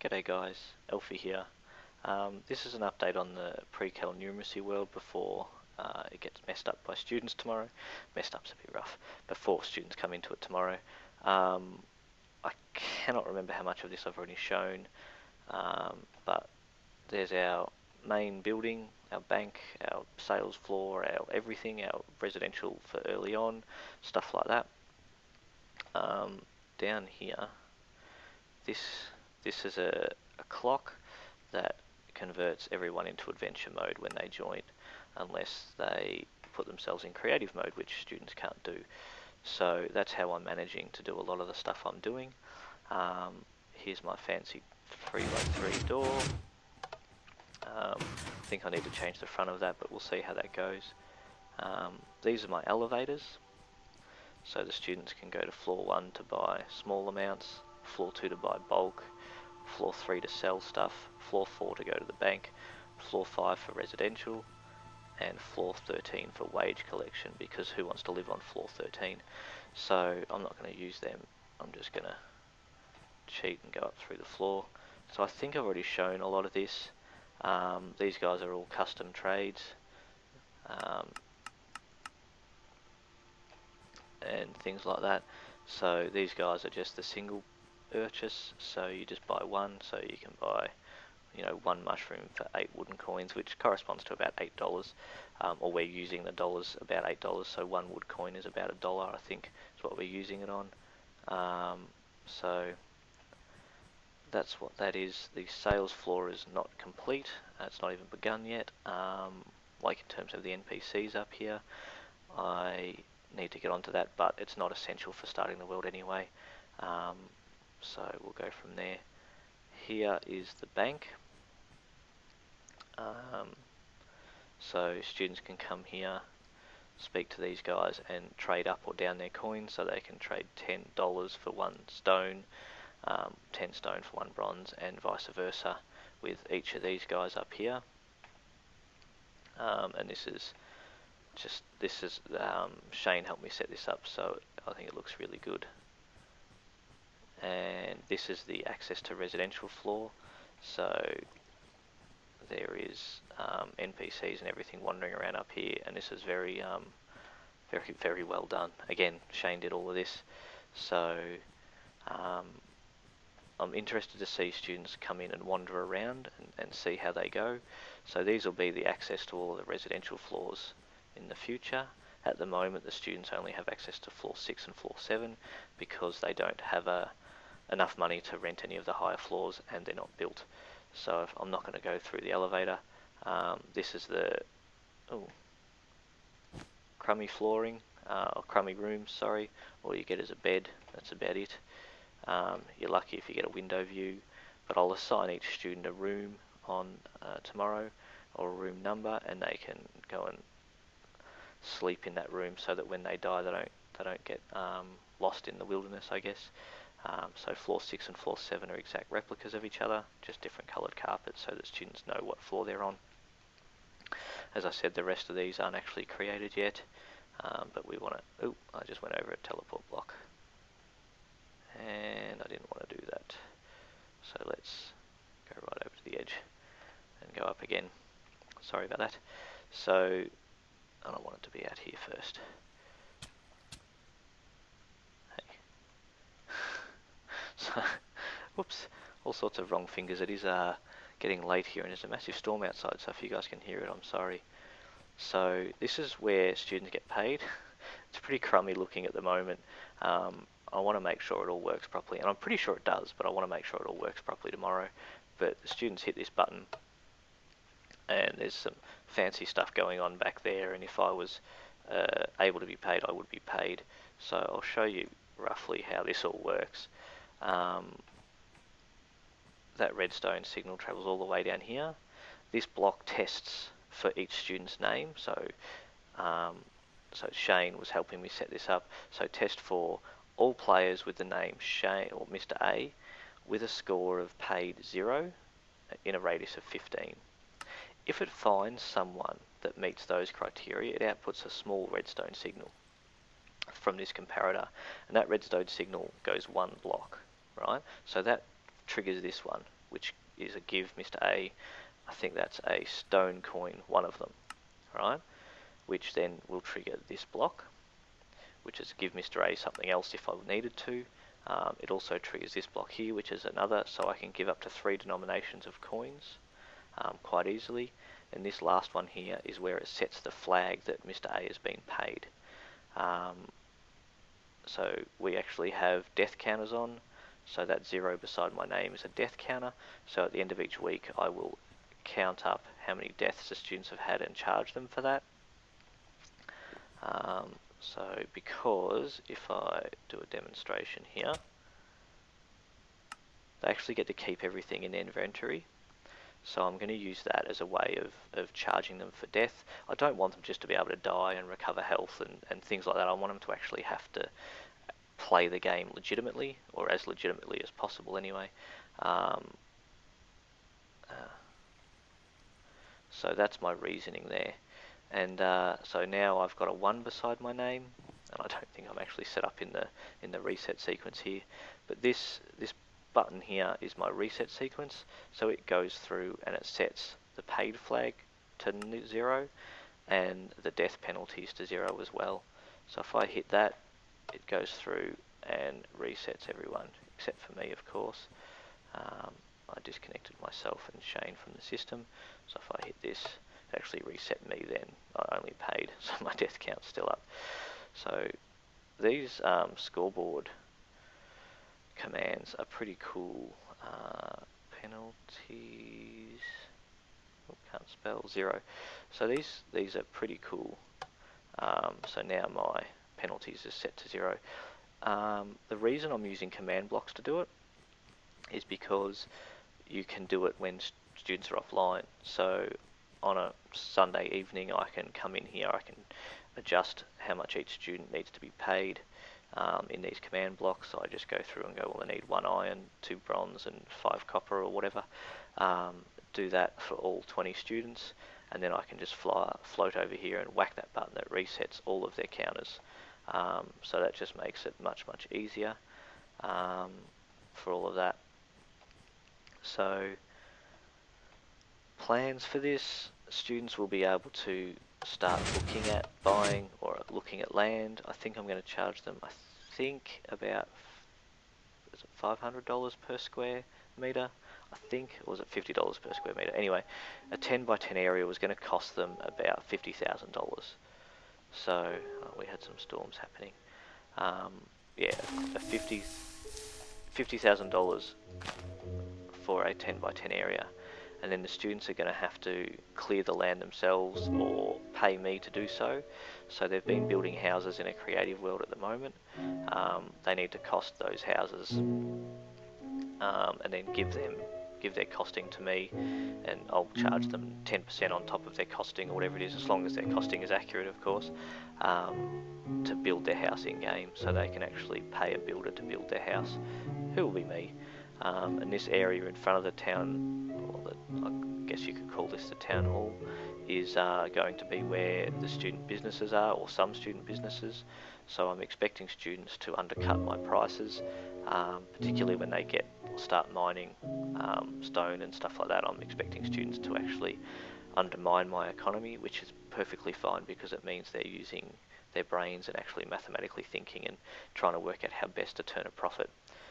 G'day guys, Elfie here. This is an update on the pre-cal numeracy world before it gets messed up by students tomorrow. Messed up's a bit rough. Before students come into it tomorrow. I cannot remember how much of this I've already shown, but there's our main building, our bank, our sales floor, our everything, our residential for early on, stuff like that. Down here, this is a clock that converts everyone into adventure mode when they join, unless they put themselves in creative mode, which students can't do. So that's how I'm managing to do a lot of the stuff I'm doing. Here's my fancy 3x3 door. I think I need to change the front of that, but we'll see how that goes. These are my elevators. So the students can go to floor 1 to buy small amounts, floor 2 to buy bulk, floor 3 to sell stuff, floor 4 to go to the bank, floor 5 for residential, and floor 13 for wage collection, because who wants to live on floor 13? So I'm not going to use them, I'm just going to cheat and go up through the floor. So I think I've already shown a lot of this. These guys are all custom trades. And things like that. So these guys are just the single purchase, so you just buy one, so you can buy, you know, one mushroom for 8 wooden coins, which corresponds to about $8, or we're using the dollars about $8, so one wood coin is about $1, I think is what we're using it on. So that's what that is. The sales floor is not complete, it's not even begun yet. Like in terms of the NPCs up here, I need to get onto that, but it's not essential for starting the world anyway. So we'll go from there. Here is the bank. So students can come here, speak to these guys and trade up or down their coins, so they can trade $10 for 1 stone, 10 stone for 1 bronze, and vice versa with each of these guys up here. And this is Shane helped me set this up, so I think it looks really good. And this is the access to residential floor, so there is NPCs and everything wandering around up here, and this is very very well done. Again, Shane did all of this, so I'm interested to see students come in and wander around and see how they go. So these will be the access to all of the residential floors in the future. At the moment, the students only have access to floor 6 and floor 7 because they don't have enough money to rent any of the higher floors, and they're not built. So I'm not going to go through the elevator. This is the crummy flooring, or crummy rooms, sorry. All you get is a bed, that's about it. You're lucky if you get a window view, but I'll assign each student a room on tomorrow, or a room number, and they can go and sleep in that room so that when they die they don't get lost in the wilderness, I guess. So floor 6 and floor 7 are exact replicas of each other, just different coloured carpets so that students know what floor they're on. As I said, the rest of these aren't actually created yet, but we want to... I just went over a teleport block, and I didn't want to do that. So let's go right over to the edge and go up again. Sorry about that. So I don't want it to be out here first. So, whoops, all sorts of wrong fingers. It is getting late here, and there's a massive storm outside, so if you guys can hear it, I'm sorry. So this is where students get paid. It's pretty crummy looking at the moment. I want to make sure it all works properly, and I'm pretty sure it does, but I want to make sure it all works properly tomorrow. But the students hit this button, and there's some fancy stuff going on back there, and if I was able to be paid, I would be paid. So I'll show you roughly how this all works. That redstone signal travels all the way down here. This block tests for each student's name, so Shane was helping me set this up. So test for all players with the name Shane or Mr. A with a score of paid 0 in a radius of 15. If it finds someone that meets those criteria, it outputs a small redstone signal from this comparator, and that redstone signal goes 1 block, right? So that triggers this one, which is a give Mr. A. I think that's a stone coin, one of them, right? Which then will trigger this block, which is give Mr. A something else if I needed to. It also triggers this block here, which is another, so I can give up to 3 denominations of coins quite easily. And this last one here is where it sets the flag that Mr. A has been paid. So we actually have death counters on, so that 0 beside my name is a death counter. So at the end of each week I will count up how many deaths the students have had and charge them for that. So because if I do a demonstration here, they actually get to keep everything in inventory. So I'm going to use that as a way of charging them for death. I don't want them just to be able to die and recover health and things like that. I want them to actually have to play the game legitimately, or as legitimately as possible anyway. So that's my reasoning there. And so now I've got a 1 beside my name, and I don't think I'm actually set up in the reset sequence here. But this button here is my reset sequence, so it goes through and it sets the paid flag to 0 and the death penalties to 0 as well. So if I hit that, it goes through and resets everyone, except for me, of course. I disconnected myself and Shane from the system, so if I hit this, it actually reset me then. I only paid, so my death count's still up. So these scoreboard commands are pretty cool. Penalties, can't spell, 0. So these are pretty cool. So now my penalties is set to 0. The reason I'm using command blocks to do it is because you can do it when students are offline. So on a Sunday evening I can come in here, I can adjust how much each student needs to be paid in these command blocks. So I just go through and go, well, I need 1 iron, 2 bronze and 5 copper or whatever. Do that for all 20 students, and then I can just float over here and whack that button that resets all of their counters. So that just makes it much easier for all of that. So plans for this, students will be able to start looking at buying or looking at land. I think I'm going to charge them, I think about, is it $500 per square metre? I think, or was it $50 per square metre? Anyway, a 10 by 10 area was going to cost them about $50,000. So we had some storms happening. Yeah, a $50,000 for a 10 by 10 area, and then the students are going to have to clear the land themselves or pay me to do so. So they've been building houses in a creative world at the moment. They need to cost those houses and then give their costing to me, and I'll charge them 10% on top of their costing or whatever it is, as long as their costing is accurate, of course, to build their house in game, so they can actually pay a builder to build their house, who will be me. And this area in front of the town, or I guess you could call this the town hall, is going to be where the student businesses are, or some student businesses. So I'm expecting students to undercut my prices, particularly when they start mining stone and stuff like that. I'm expecting students to actually undermine my economy, which is perfectly fine, because it means they're using their brains and actually mathematically thinking and trying to work out how best to turn a profit.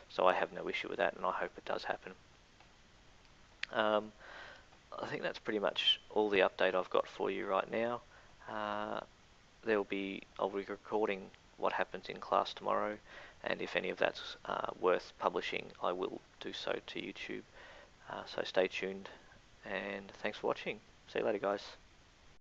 So I have no issue with that, and I hope it does happen. I think that's pretty much all the update I've got for you right now. I'll be recording what happens in class tomorrow, and if any of that's worth publishing, I will do so to YouTube. So stay tuned, and thanks for watching. See you later, guys.